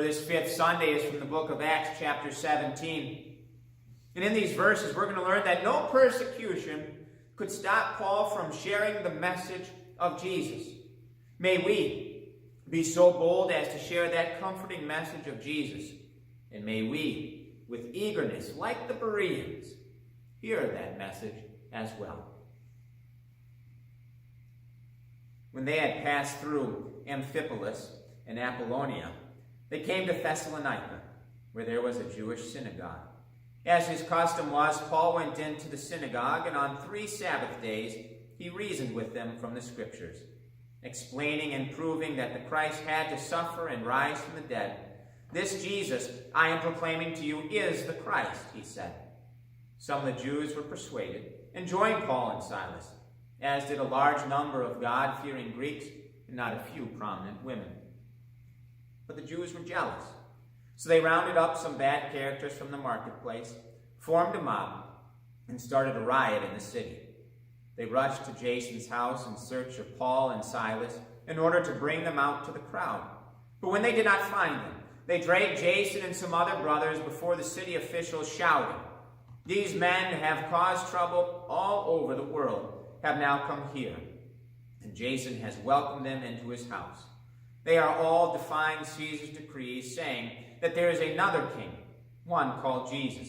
for this fifth Sunday is from the book of Acts, chapter 17. And in these verses, we're going to learn that no persecution could stop Paul from sharing the message of Jesus. May we be so bold as to share that comforting message of Jesus. And may we, with eagerness, like the Bereans, hear that message as well. When they had passed through Amphipolis and Apollonia, they came to Thessalonica, where there was a Jewish synagogue. As his custom was, Paul went into the synagogue, and on 3 Sabbath days he reasoned with them from the Scriptures, explaining and proving that the Christ had to suffer and rise from the dead. This Jesus I am proclaiming to you is the Christ, he said. Some of the Jews were persuaded and joined Paul and Silas, as did a large number of God-fearing Greeks and not a few prominent women. But the Jews were jealous. So they rounded up some bad characters from the marketplace, formed a mob, and started a riot in the city. They rushed to Jason's house in search of Paul and Silas in order to bring them out to the crowd. But when they did not find them, they dragged Jason and some other brothers before the city officials, shouting, "These men have caused trouble all over the world, have now come here, and Jason has welcomed them into his house. They are all defying Caesar's decrees, saying that there is another king, one called Jesus."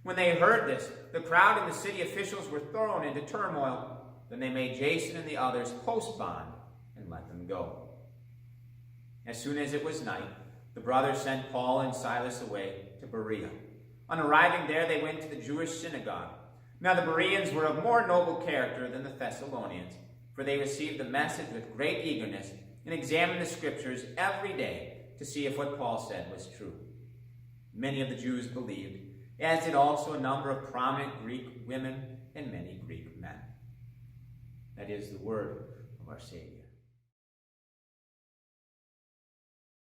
When they heard this, the crowd and the city officials were thrown into turmoil. Then they made Jason and the others post bond and let them go. As soon as it was night, the brothers sent Paul and Silas away to Berea. On arriving there, they went to the Jewish synagogue. Now the Bereans were of more noble character than the Thessalonians, for they received the message with great eagerness and examined the Scriptures every day to see if what Paul said was true. Many of the Jews believed, as did also a number of prominent Greek women and many Greek men. That is the word of our Savior.